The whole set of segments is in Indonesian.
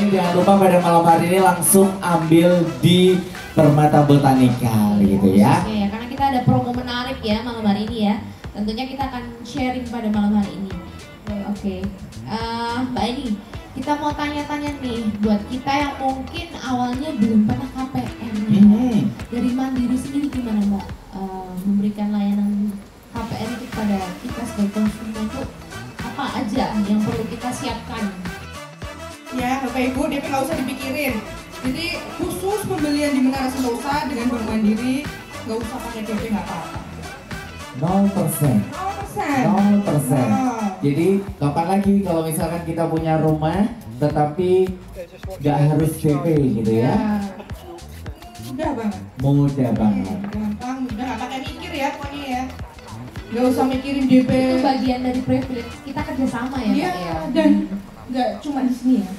pokoknya jangan lupa pada malam hari ini langsung ambil di Permata Botanikal gitu ya. Oke, karena kita ada promo menarik ya malam hari ini ya. Tentunya kita akan sharing pada malam hari ini. Oke. Mbak Eni, kita mau tanya-tanya nih buat kita yang mungkin awalnya belum pernah KPR. Dari Mandiri sendiri gimana Mbak memberikan layanan KPR itu pada kita sebagai konsumen itu apa aja yang perlu kita siapkan? Ya, Bapak Ibu, DP nggak usah dipikirin. Jadi khusus pembelian di Menara Sentosa dengan Bank Mandiri nggak usah pakai DP, nggak apa-apa. 0%. 0%. Jadi kapan lagi kalau misalkan kita punya rumah tetapi nggak harus DP gitu ya? Mudah banget. Mudah banget. Gampang, mudah, nggak pakai mikir ya pokoknya ya. Nggak usah mikirin DP. Itu bagian dari privilege kita kerjasama ya Iya, Mbak ya. dan nggak cuma di sini ya.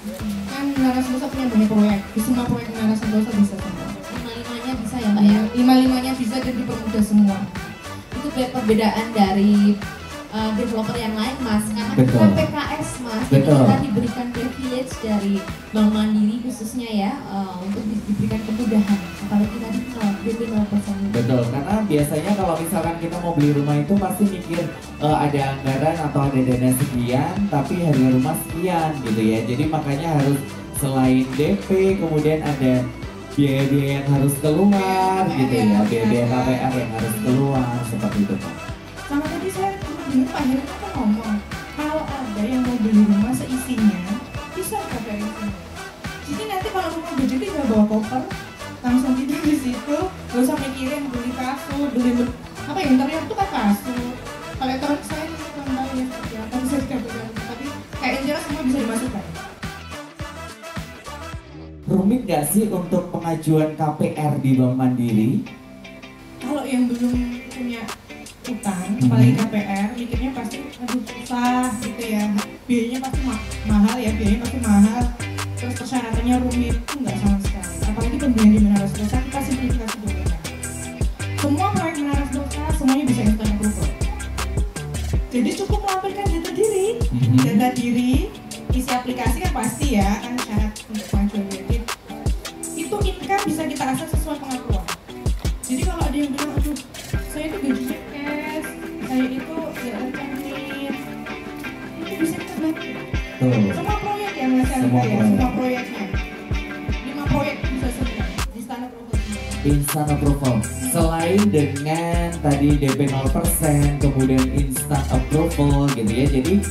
Kan Menara Sentosa punya banyak proyek. Di semua proyek Menara Sentosa bisa semua. Lima-limanya bisa ya Mbak ya. Lima-limanya bisa jadi dipermudah semua. Itu perbedaan dari developer yang lain Mas, karena kita PKS Mas, jadi kita diberikan privilege dari Bank Mandiri khususnya ya untuk diberikan kemudahan, apalagi tadi DP 0%. Betul, karena biasanya kalau misalkan kita mau beli rumah itu pasti mikir ada anggaran atau ada dana sekian, tapi harga rumah sekian gitu ya. Jadi makanya harus selain DP, kemudian ada biaya-biaya yang harus keluar gitu ya, biaya-biaya KPR yang harus keluar seperti itu Pak. Sama tadi saya dengar Pak Heru kan ngomong kalau ada yang mau beli rumah seisinya bisa KPR itu. Jadi nanti kalau rumah udah jadi nggak bawa koper, langsung tidur di situ, nggak usah mikirin beli kasur, beli apa ya, interior itu kan kasur. Kalau interior saya itu kurang tahu ya seperti apa, bisa dikatakan, tapi kayak interior semua bisa dimasukkan. Rumit nggak sih untuk pengajuan KPR di Bank Mandiri? Kalau yang belum punya utang, apalagi KPR, mikirnya pasti aduh susah gitu ya, biayanya pasti mahal ya, biayanya pasti mahal, terus persyaratannya rumit, itu nggak sama sekali. Apalagi pembelian di Menara Sentosa, kita simplifikasi dulu ya. Semua proyek Menara Sentosa semuanya bisa instan approval. Jadi cukup melampirkan data diri, isi aplikasi kan pasti ya, kan syarat untuk pengajuan kredit. Itu income bisa kita akses sesuai pengakuan. Jadi kalau ada yang bilang, aduh saya itu gajinya cash, saya itu nggak tercantik, itu bisa kita bantu. Semua proyek ya Mas Chandra ya, semua proyeknya. 5 proyek bisa segera instan approval. Instant approval. Selain dengan tadi DP 0%, kemudian instant approval gitu ya. Jadi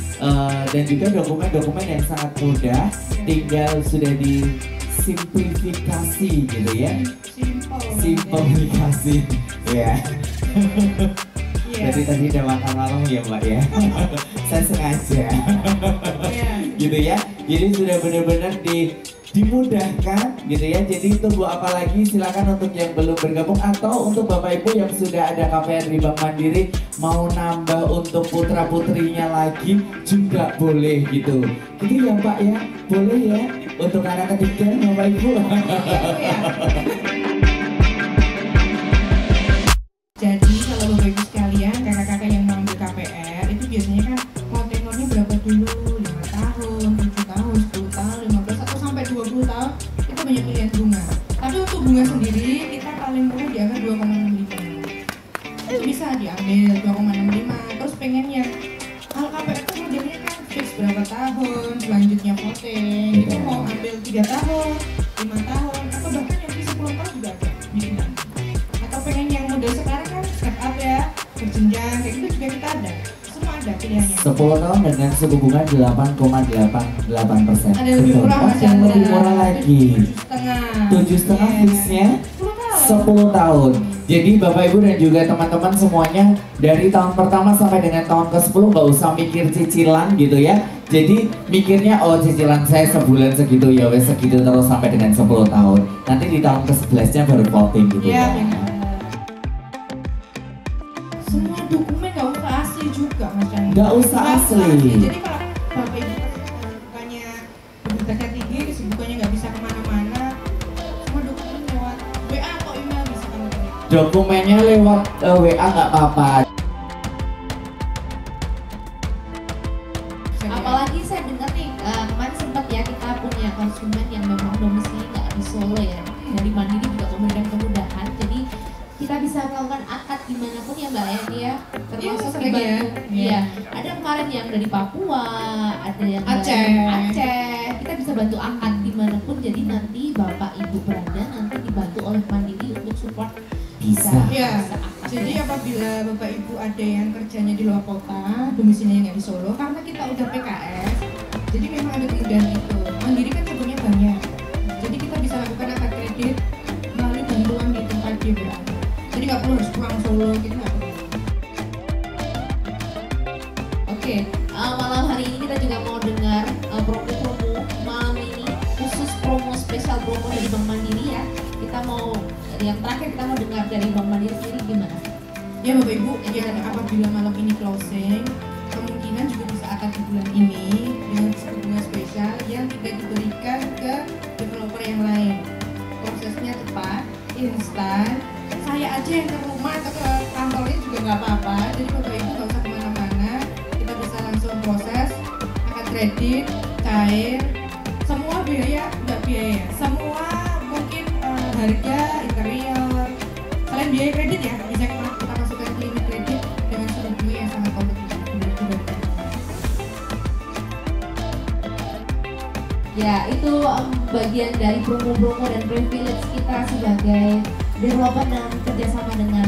dan juga dokumen-dokumen yang sangat mudah, tinggal sudah disimplifikasi gitu ya. Simplifikasi. Ya. Jadi tadi udah makan malam ya Mbak ya. Saya sengaja. Gitu ya. Jadi sudah benar-benar dimudahkan gitu ya. Jadi tunggu apa lagi, silakan untuk yang belum bergabung atau untuk Bapak Ibu yang sudah ada KPR di Bank Mandiri mau nambah untuk putra putrinya lagi juga boleh gitu. Gitu ya Pak ya, boleh ya untuk anak ketiga Bapak Ibu. Jadi kalau Bapak Ibu sekalian, kakak-kakak yang mau ambil KPR itu biasanya kan mau tenornya berapa dulu, 5 tahun, 7 tahun, 10 tahun, 15 atau sampai 20 tahun, itu banyak pilihan bunga. Tapi untuk bunga sendiri kita paling murah di angka 2,65. Itu bisa diambil 2,65. Terus pengennya kalau KPR itu modelnya kan fix berapa tahun, selanjutnya voting, itu mau ambil 3 tahun, 5 tahun, atau bahkan yang bisa 10 tahun juga ada bikinan. Atau pengen yang model sekarang kan step up ya, berjenjang, kayak gitu juga kita ada. Semua ada pilihannya. 10 tahun dengan suku bunga 8,88%. Ada lebih murah Mas yang Chandra. lebih murah lagi. 7,5 fixnya 10 tahun. Jadi Bapak Ibu dan juga teman-teman semuanya dari tahun pertama sampai dengan tahun ke-10 nggak usah mikir cicilan gitu ya. Jadi mikirnya oh cicilan saya sebulan segitu ya wes segitu terus sampai dengan 10 tahun. Nanti di tahun ke-11-nya baru voting gitu ya. ya. Semua dokumen nggak usah asli juga Mas Chandra. Nggak usah asli. Jadi kalau Bapak Ibu bukannya berita tinggi, kesibukannya nggak bisa kemana-mana, semua dokumen lewat WA atau email bisa kamu kirim. Dokumennya lewat WA nggak apa-apa. Apalagi saya dengar nih kemarin sempat ya kita punya konsumen yang memang domisili nggak di Solo ya, dari Mandiri juga memberikan kemudahan, jadi kita bisa melakukan akad dimanapun ya Mbak ya, dia termasuk di Bandung. Iya, ada kemarin yang dari Papua, ada yang dari Aceh. Kita bisa bantu akad dimanapun, jadi nanti Bapak Ibu berada nanti dibantu oleh Mandiri untuk support bisa. Iya. Jadi apabila Bapak Ibu ada yang kerjanya di luar kota, domisilinya nggak di Solo, karena kita udah PKS, jadi memang ada kemudahan itu. Mandiri kan cabangnya banyak, jadi kita bisa lakukan akad kredit melalui bantuan di tempat dia berada. Jadi nggak perlu harus pulang Solo gitu, nggak perlu. Oke, malam hari ini kita juga mau dengar promo-promo malam ini, khusus promo spesial promo dari Bank Mandiri ya. Kita mau yang terakhir kita mau dengar dari Bank Mandiri sendiri gimana? Ya Bapak Ibu, yang apabila malam ini closing, kemungkinan juga bisa akad di bulan ini dengan suku bunga spesial yang tidak diberikan ke developer yang lain. Prosesnya cepat, instan. Saya aja yang ke rumah atau ke kantornya juga nggak apa-apa. Jadi Bapak Ibu nggak usah kemana-mana, kita bisa langsung proses akad kredit, cair, semua biaya, nggak biaya, semua mungkin harga, interior, selain biaya kredit ya, bisa kita masukkan ke limit kredit dengan suku bunga yang sangat kompetitif. Ya, itu bagian dari promo-promo dan privilege kita sebagai developer dan kerjasama dengan